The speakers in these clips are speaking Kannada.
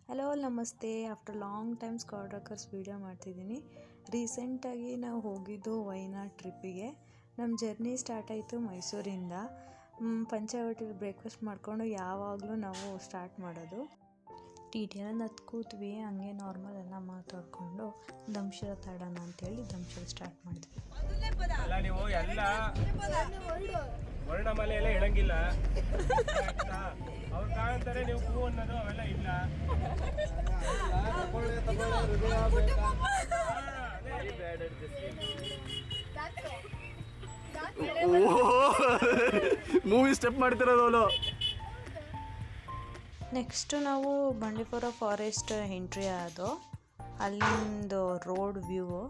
ಹಲೋ ನಮಸ್ತೆ. After long time squad Rockers video ಮಾಡ್ತಿದ್ದೀನಿ. ರೀಸೆಂಟಾಗಿ ನಾವು ಹೋಗಿದ್ದು ವಯನಾಡ್ ಟ್ರಿಪ್ಪಿಗೆ. ನಮ್ಮ ಜರ್ನಿ ಸ್ಟಾರ್ಟ್ ಆಯಿತು ಮೈಸೂರಿಂದ. ಪಂಚವಟಿಲಿ ಬ್ರೇಕ್ಫಾಸ್ಟ್ ಮಾಡಿಕೊಂಡು ಯಾವಾಗಲೂ ನಾವು ಸ್ಟಾರ್ಟ್ ಮಾಡೋದು. TTL ಹತ್ತು ಕೂತ್ವಿ, ಹಂಗೆ ನಾರ್ಮಲ್ ಎಲ್ಲ ಮಾತಾಡಿಕೊಂಡು ದಂಶಿರ ತಾಡೋಣ ಅಂತೇಳಿ ದಂಶಿರ ಸ್ಟಾರ್ಟ್ ಮಾಡಿದ್ವಿ. ನೀವು ಎಲ್ಲ ವರ್ಣಮಾಲೆ ಎಲ್ಲ ಹೇಳಂಗಿಲ್ಲ, ಅವ್ರು ಕಾಣ್ತಾರೆ, ನೀವು ಹೂ ಅನ್ನೋದು ಅವೆಲ್ಲ ಇಲ್ಲ. ಮೂವಿ ಸ್ಟೆಪ್ ಮಾಡ್ತಿರೋದು. ನೆಕ್ಸ್ಟು ನಾವು ಬಂಡೀಪುರ ಫಾರೆಸ್ಟ್ ಎಂಟ್ರಿ ಆದೋ. ಅಲ್ಲಿಂದು road view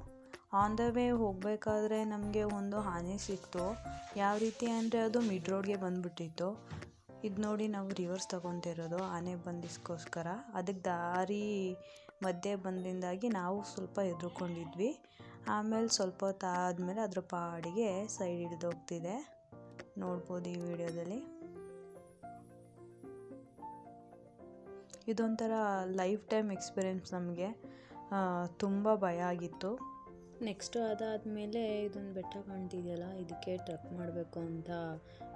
on the way ಹೋಗಬೇಕಾದ್ರೆ ನಮಗೆ ಒಂದು ಆನೆ ಸಿಕ್ತು. ಯಾವ ರೀತಿ ಅಂದರೆ ಅದು ಮಿಡ್ ರೋಡ್ಗೆ ಬಂದುಬಿಟ್ಟಿತ್ತು. ಇದು ನೋಡಿ ನಾವು ರಿವರ್ಸ್ ತೊಗೊತಿರೋದು ಆನೆ ಬಂದಿಸ್ಕೋಸ್ಕರ. ಅದಕ್ಕೆ ದಾರಿ ಮಧ್ಯೆ ಬಂದಿಂದಾಗಿ ನಾವು ಸ್ವಲ್ಪ ಎದುರುಕೊಂಡಿದ್ವಿ. ಆಮೇಲೆ ಸ್ವಲ್ಪ ಹೊತ್ತು ಆದಮೇಲೆ ಅದ್ರ ಪಾಡಿಗೆ ಸೈಡ್ ಹಿಡಿದು ಹೋಗ್ತಿದೆ, ನೋಡ್ಬೋದು ಈ ವಿಡಿಯೋದಲ್ಲಿ. ಇದೊಂಥರ ಲೈಫ್ ಟೈಮ್ ಎಕ್ಸ್ಪೀರಿಯೆನ್ಸ್. ನಮಗೆ ತುಂಬ ಭಯ ಆಗಿತ್ತು. ನೆಕ್ಸ್ಟು ಅದಾದಮೇಲೆ ಇದೊಂದು ಬೆಟ್ಟ ಕಾಣ್ತಿದೆಯಲ್ಲ, ಇದಕ್ಕೆ ಟ್ರಕ್ ಮಾಡಬೇಕು ಅಂತ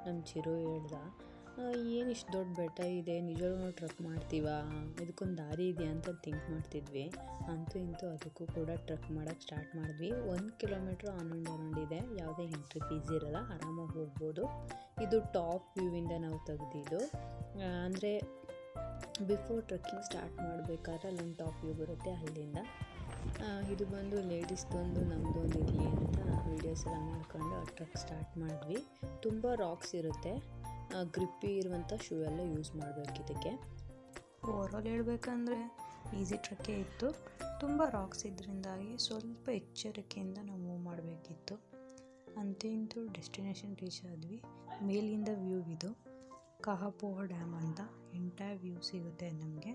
ನಮ್ಮ ಚಿರು ಹೇಳ್ದ. ಏನು ಇಷ್ಟು ದೊಡ್ಡ ಬೆಟ್ಟ ಇದೆ, ನಿಜವಾಗ್ಲೂ ಟ್ರಕ್ ಮಾಡ್ತೀವಾ, ಇದಕ್ಕೊಂದು ದಾರಿ ಇದೆಯಾ ಅಂತ ಥಿಂಕ್ ಮಾಡ್ತಿದ್ವಿ. ಅಂತೂ ಇಂತೂ ಅದಕ್ಕೂ ಕೂಡ ಟ್ರಕ್ ಮಾಡೋಕ್ಕೆ ಸ್ಟಾರ್ಟ್ ಮಾಡಿದ್ವಿ. 1 ಕಿಲೋಮೀಟ್ರ್ ಆನ್ ಆ್ಯಂಡ್ ಅರೌಂಡ್ ಇದೆ, ಯಾವುದೇ ಎಂಟ್ರಿ ಫೀಸ್ ಇರೋಲ್ಲ, ಆರಾಮಾಗಿ ಹೋಗ್ಬೋದು. ಇದು ಟಾಪ್ ವ್ಯೂವಿಂದ ನಾವು ತೆಗ್ದಿದ್ದು. ಅಂದರೆ ಬಿಫೋರ್ ಟ್ರೆಕ್ಕಿಂಗ್ ಸ್ಟಾರ್ಟ್ ಮಾಡಬೇಕಾದ್ರೆ ಅಲ್ಲೊಂದು ಟಾಪ್ ವ್ಯೂ ಬರುತ್ತೆ, ಅಲ್ಲಿಂದ. ಇದು ಬಂದು ಲೇಡೀಸ್ದೊಂದು ನಮ್ಮದೊಂದು ಇರಲಿ ಅಂತ ವೀಡಿಯೋಸ್ ಎಲ್ಲ ಮಾಡ್ಕೊಂಡು ಆ ಟ್ರಕ್ ಸ್ಟಾರ್ಟ್ ಮಾಡಿದ್ವಿ. ತುಂಬ ರಾಕ್ಸ್ ಇರುತ್ತೆ, ಗ್ರಿಪ್ಪಿ ಇರುವಂಥ ಶೂ ಎಲ್ಲ ಯೂಸ್ ಮಾಡಬೇಕು ಇದಕ್ಕೆ. ಓವರಾಲ್ ಹೇಳ್ಬೇಕಂದ್ರೆ ಈಸಿ ಟ್ರಕ್ಕೇ ಇತ್ತು. ತುಂಬ ರಾಕ್ಸ್ ಇದರಿಂದಾಗಿ ಸ್ವಲ್ಪ ಎಚ್ಚರಿಕೆಯಿಂದ ನಾವು ಮೂವ್ ಮಾಡಬೇಕಿತ್ತು. ಅಂತೂ ಇಂತೂ ಡೆಸ್ಟಿನೇಷನ್ ರೀಚ್ ಆದ್ವಿ. ಮೇಲಿಂದ ವ್ಯೂ ಇದು ಕಹಾಪೋಹ ಡ್ಯಾಮ್ ಅಂತ ಎಂಟೈರ್ ವ್ಯೂ ಸಿಗುತ್ತೆ ನಮಗೆ.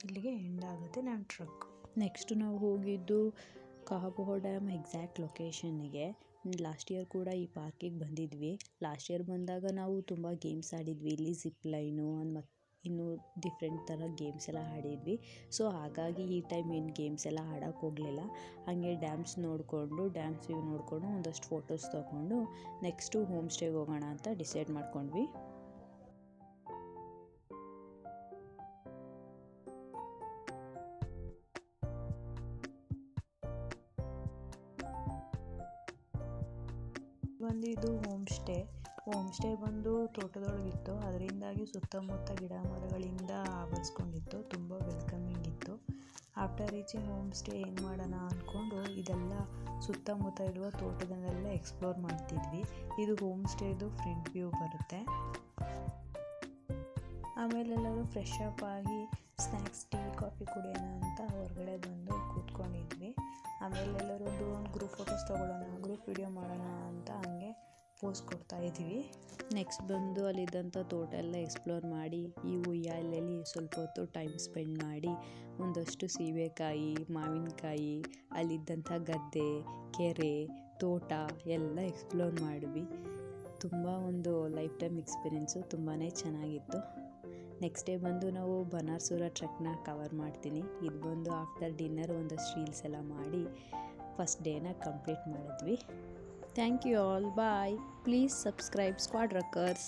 ಇಲ್ಲಿಗೆ ಎಂಡ್ ಆಗುತ್ತೆ ನಮ್ಮ ಟ್ರಕ್. ನೆಕ್ಸ್ಟು ನಾವು ಹೋಗಿದ್ದು ಕಹಾಪೋಹ ಡ್ಯಾಮ್ ಎಕ್ಸಾಕ್ಟ್ ಲೊಕೇಶನ್ನಿಗೆ. ಲಾಸ್ಟ್ ಇಯರ್ ಕೂಡ ಈ ಪಾರ್ಕಿಗೆ ಬಂದಿದ್ವಿ. ಲಾಸ್ಟ್ ಇಯರ್ ಬಂದಾಗ ನಾವು ತುಂಬ ಗೇಮ್ಸ್ ಆಡಿದ್ವಿ. ಇಲ್ಲಿ ಜಿಪ್ ಲೈನು ಮತ್ತು ಇನ್ನೂ ಡಿಫ್ರೆಂಟ್ ಥರ ಗೇಮ್ಸ್ ಎಲ್ಲ ಆಡಿದ್ವಿ. ಸೊ ಹಾಗಾಗಿ ಈ ಟೈಮ್ ಏನು ಗೇಮ್ಸ್ ಎಲ್ಲ ಆಡೋಕ್ಕೆ ಹೋಗಲಿಲ್ಲ. ಹಾಗೆ ಡ್ಯಾಮ್ಸ್ ನೋಡಿಕೊಂಡು, ಡ್ಯಾಮ್ಸ್ ವ್ಯೂ ನೋಡಿಕೊಂಡು ಒಂದಷ್ಟು ಫೋಟೋಸ್ ತೊಗೊಂಡು ನೆಕ್ಸ್ಟು ಹೋಮ್ ಸ್ಟೇಗೆ ಹೋಗೋಣ ಅಂತ ಡಿಸೈಡ್ ಮಾಡ್ಕೊಂಡ್ವಿ. ಇದು ಹೋಮ್ ಸ್ಟೇ ಬಂದು ತೋಟದೊಳಗಿತ್ತು. ಅದರಿಂದಾಗಿ ಸುತ್ತಮುತ್ತ ಗಿಡ ಮರಗಳಿಂದ ಆವರಿಸ್ಕೊಂಡಿತ್ತು. ತುಂಬ ವೆಲ್ಕಮಿಂಗ್ ಇತ್ತು. ಆಫ್ಟರ್ ರೀಚಿಂಗ್ ಹೋಮ್ ಸ್ಟೇ ಏನು ಮಾಡೋಣ ಅಂದ್ಕೊಂಡು ಇದೆಲ್ಲ ಸುತ್ತಮುತ್ತ ಇರುವ ತೋಟದನ್ನೆಲ್ಲ ಎಕ್ಸ್ಪ್ಲೋರ್ ಮಾಡ್ತಿದ್ವಿ. ಇದು ಹೋಮ್ ಸ್ಟೇದು ಫ್ರಂಟ್ ವ್ಯೂ ಬರುತ್ತೆ. ಆಮೇಲೆ ಎಲ್ಲರೂ ಫ್ರೆಶ್ ಅಪ್ ಆಗಿ ಸ್ನ್ಯಾಕ್ಸ್, ಟೀ, ಕಾಫಿ ಕುಡಿಯೋಣ ಅಂತ ಹೊರಗಡೆ ಬಂದು ಕೂತ್ಕೊಂಡಿದ್ವಿ. ಆಮೇಲೆ ಎಲ್ಲರೂ ಒಂದು ಗ್ರೂಪ್ ಫೋಟೋಸ್ ತೊಗೊಳ್ಳೋಣ, ಗ್ರೂಪ್ ವಿಡಿಯೋ ಮಾಡೋಣ ಅಂತ ಹಂಗೆ ಪೋಸ್ ಕೊಡ್ತಾ ಇದ್ವಿ. ನೆಕ್ಸ್ಟ್ ಬಂದು ಅಲ್ಲಿದ್ದಂಥ ತೋಟ ಎಲ್ಲ ಎಕ್ಸ್ಪ್ಲೋರ್ ಮಾಡಿ, ಈ ಉಯ್ಯಾಲೆಯಲ್ಲಿ ಸ್ವಲ್ಪ ಹೊತ್ತು ಟೈಮ್ ಸ್ಪೆಂಡ್ ಮಾಡಿ ಒಂದಷ್ಟು ಸೀಬೆಕಾಯಿ, ಮಾವಿನಕಾಯಿ, ಅಲ್ಲಿದ್ದಂಥ ಗದ್ದೆ, ಕೆರೆ, ತೋಟ ಎಲ್ಲ ಎಕ್ಸ್ಪ್ಲೋರ್ ಮಾಡಿದ್ವಿ. ತುಂಬ ಒಂದು ಲೈಫ್ ಟೈಮ್ ಎಕ್ಸ್ಪೀರಿಯೆನ್ಸು, ತುಂಬಾ ಚೆನ್ನಾಗಿತ್ತು. ನೆಕ್ಸ್ಟ್ ಡೇ ಬಂದು ನಾವು ಬನಾರ್ಸುರ ಟ್ರೆಕ್ನ ಕವರ್ ಮಾಡ್ತೀನಿ. ಇದು ಬಂದು ಆಫ್ಟರ್ ಡಿನ್ನರ್ ಒಂದಷ್ಟು ರೀಲ್ಸ್ ಎಲ್ಲ ಮಾಡಿ ಫಸ್ಟ್ ಡೇನ ಕಂಪ್ಲೀಟ್ ಮಾಡಿದ್ವಿ. Thank you all, bye. Please subscribe Squad Rockers.